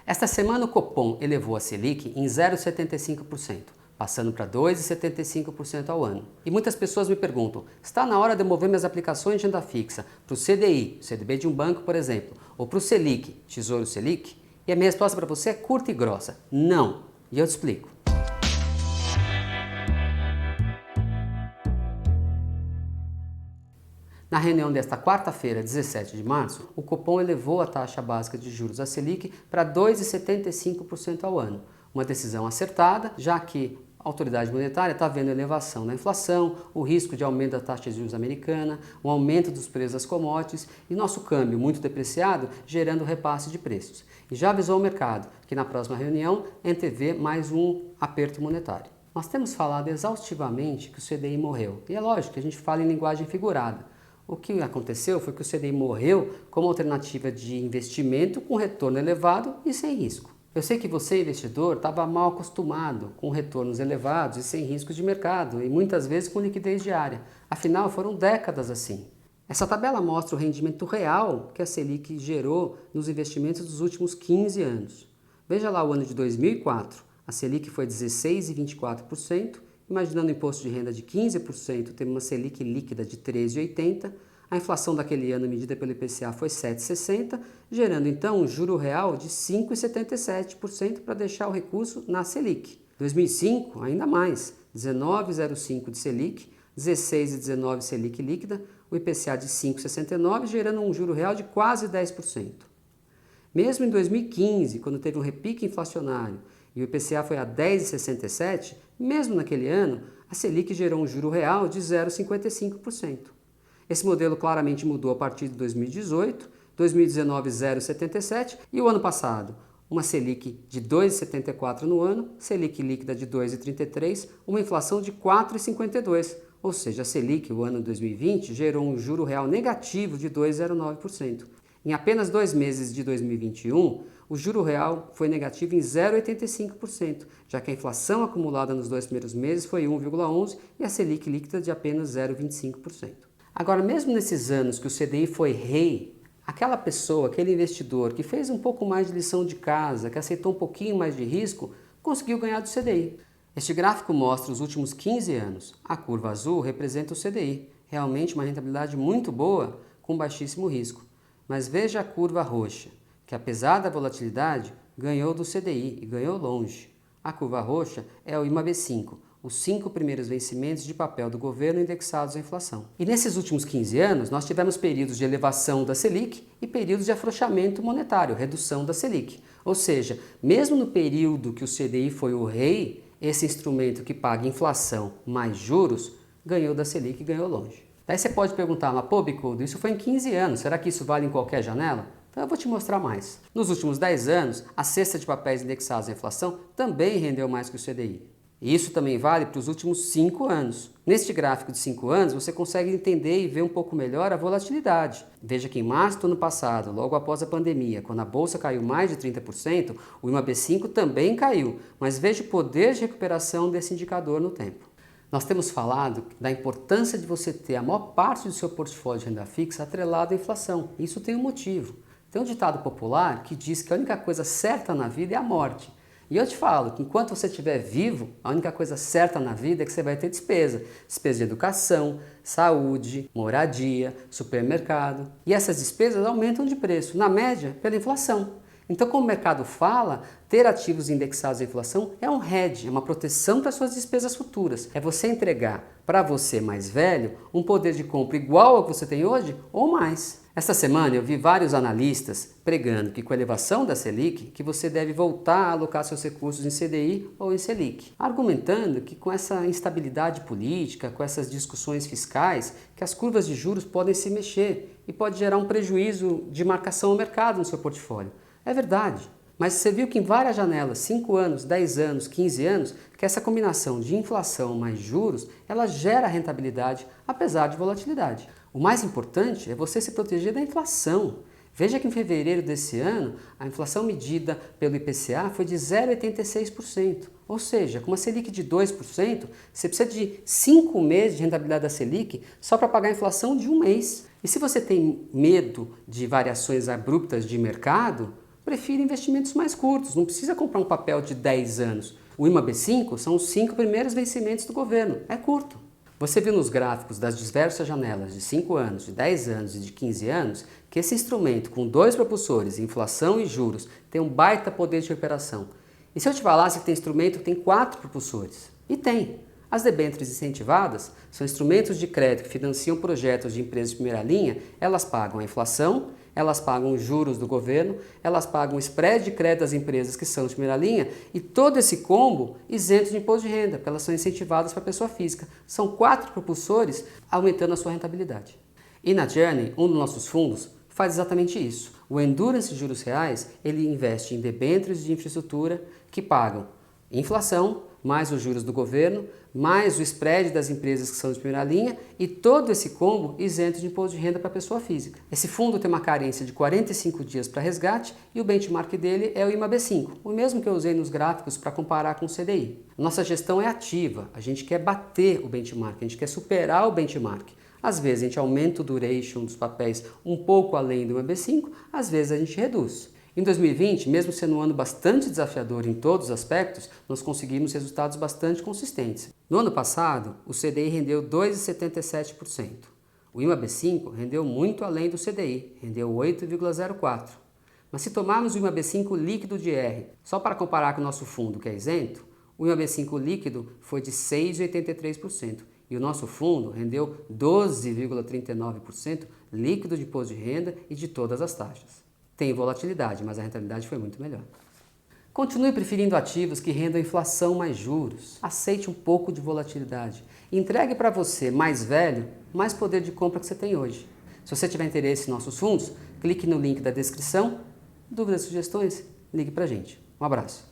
Esta semana o Copom elevou a Selic em 0,75%, passando para 2,75% ao ano. E muitas pessoas me perguntam, está na hora de eu mover minhas aplicações de renda fixa para o CDI, CDB de um banco, por exemplo, ou para o Selic, Tesouro Selic? E a minha resposta para você é curta e grossa, não. E eu te explico. Na reunião desta quarta-feira, 17 de março, o Copom elevou a taxa básica de juros da Selic para 2,75% ao ano. Uma decisão acertada, já que a autoridade monetária está vendo elevação na inflação, o risco de aumento da taxa de juros americana, o aumento dos preços das commodities e nosso câmbio muito depreciado, gerando repasse de preços. E já avisou o mercado que na próxima reunião antevê mais um aperto monetário. Nós temos falado exaustivamente que o CDI morreu. E é lógico que a gente fala em linguagem figurada. O que aconteceu foi que o CDI morreu como alternativa de investimento com retorno elevado e sem risco. Eu sei que você, investidor, estava mal acostumado com retornos elevados e sem riscos de mercado e muitas vezes com liquidez diária. Afinal, foram décadas assim. Essa tabela mostra o rendimento real que a Selic gerou nos investimentos dos últimos 15 anos. Veja lá o ano de 2004. A Selic foi 16,24%. Imaginando o imposto de renda de 15%, teve uma Selic líquida de 13,80%, a inflação daquele ano medida pelo IPCA foi 7,60%, gerando então um juro real de 5,77% para deixar o recurso na Selic. 2005, ainda mais, 19,05% de Selic, 16,19% Selic líquida, o IPCA de 5,69%, gerando um juro real de quase 10%. Mesmo em 2015, quando teve um repique inflacionário, e o IPCA foi a 10,67%, mesmo naquele ano, a Selic gerou um juro real de 0,55%. Esse modelo claramente mudou a partir de 2018, 2019 0,77% e o ano passado, uma Selic de 2,74% no ano, Selic líquida de 2,33%, uma inflação de 4,52%, ou seja, a Selic, o ano de 2020, gerou um juro real negativo de 2,09%. Em apenas 2 meses de 2021, o juro real foi negativo em 0,85%, já que a inflação acumulada nos 2 primeiros meses foi 1,11% e a Selic líquida de apenas 0,25%. Agora, mesmo nesses anos que o CDI foi rei, aquela pessoa, aquele investidor que fez um pouco mais de lição de casa, que aceitou um pouquinho mais de risco, conseguiu ganhar do CDI. Este gráfico mostra os últimos 15 anos. A curva azul representa o CDI, realmente uma rentabilidade muito boa com baixíssimo risco. Mas veja a curva roxa, que apesar da volatilidade, ganhou do CDI e ganhou longe. A curva roxa é o IMAB5, os 5 primeiros vencimentos de papel do governo indexados à inflação. E nesses últimos 15 anos, nós tivemos períodos de elevação da Selic e períodos de afrouxamento monetário, redução da Selic. Ou seja, mesmo no período que o CDI foi o rei, esse instrumento que paga inflação mais juros, ganhou da Selic e ganhou longe. Daí você pode perguntar, mas pô, Bicudo, isso foi em 15 anos, será que isso vale em qualquer janela? Então eu vou te mostrar mais. Nos últimos 10 anos, a cesta de papéis indexados à inflação também rendeu mais que o CDI. E isso também vale para os últimos 5 anos. Neste gráfico de 5 anos, você consegue entender e ver um pouco melhor a volatilidade. Veja que em março do ano passado, logo após a pandemia, quando a bolsa caiu mais de 30%, o IMAB5 também caiu, mas veja o poder de recuperação desse indicador no tempo. Nós temos falado da importância de você ter a maior parte do seu portfólio de renda fixa atrelado à inflação. Isso tem um motivo. Tem um ditado popular que diz que a única coisa certa na vida é a morte. E eu te falo que enquanto você estiver vivo, a única coisa certa na vida é que você vai ter despesa. Despesa de educação, saúde, moradia, supermercado. E essas despesas aumentam de preço, na média, pela inflação. Então, como o mercado fala, ter ativos indexados à inflação é um hedge, é uma proteção para suas despesas futuras. É você entregar para você mais velho um poder de compra igual ao que você tem hoje ou mais. Esta semana eu vi vários analistas pregando que com a elevação da Selic, que você deve voltar a alocar seus recursos em CDI ou em Selic, argumentando que com essa instabilidade política, com essas discussões fiscais, que as curvas de juros podem se mexer e pode gerar um prejuízo de marcação ao mercado no seu portfólio. É verdade, mas você viu que em várias janelas, 5 anos, 10 anos, 15 anos, que essa combinação de inflação mais juros, ela gera rentabilidade, apesar de volatilidade. O mais importante é você se proteger da inflação. Veja que em fevereiro desse ano, a inflação medida pelo IPCA foi de 0,86%. Ou seja, com uma Selic de 2%, você precisa de 5 meses de rentabilidade da Selic só para pagar a inflação de um mês. E se você tem medo de variações abruptas de mercado, prefira investimentos mais curtos, não precisa comprar um papel de 10 anos. O IMAB5 são os 5 primeiros vencimentos do governo, é curto. Você viu nos gráficos das diversas janelas de 5 anos, de 10 anos e de 15 anos que esse instrumento com 2 propulsores, inflação e juros, tem um baita poder de recuperação. E se eu te falasse que tem instrumento que tem 4 propulsores? E tem. As debêntures incentivadas são instrumentos de crédito que financiam projetos de empresas de primeira linha, elas pagam a inflação, elas pagam os juros do governo, elas pagam o spread de crédito das empresas que são de primeira linha e todo esse combo isento de imposto de renda, porque elas são incentivadas para a pessoa física. São 4 propulsores aumentando a sua rentabilidade. E na Journey, um dos nossos fundos, faz exatamente isso. O Endurance de Juros Reais, ele investe em debêntures de infraestrutura que pagam inflação, mais os juros do governo, mais o spread das empresas que são de primeira linha e todo esse combo isento de imposto de renda para a pessoa física. Esse fundo tem uma carência de 45 dias para resgate e o benchmark dele é o IMAB5, o mesmo que eu usei nos gráficos para comparar com o CDI. Nossa gestão é ativa, a gente quer bater o benchmark, a gente quer superar o benchmark. Às vezes a gente aumenta o duration dos papéis um pouco além do IMAB5, às vezes a gente reduz. Em 2020, mesmo sendo um ano bastante desafiador em todos os aspectos, nós conseguimos resultados bastante consistentes. No ano passado, o CDI rendeu 2,77%. O IMAB5 rendeu muito além do CDI, rendeu 8,04%. Mas se tomarmos o IMAB5 líquido de R, só para comparar com o nosso fundo que é isento, o IMAB5 líquido foi de 6,83%. E o nosso fundo rendeu 12,39% líquido de imposto de renda e de todas as taxas. Tem volatilidade, mas a rentabilidade foi muito melhor. Continue preferindo ativos que rendam inflação mais juros. Aceite um pouco de volatilidade. Entregue para você, mais velho, mais poder de compra que você tem hoje. Se você tiver interesse em nossos fundos, clique no link da descrição. Dúvidas, sugestões? Ligue para a gente. Um abraço.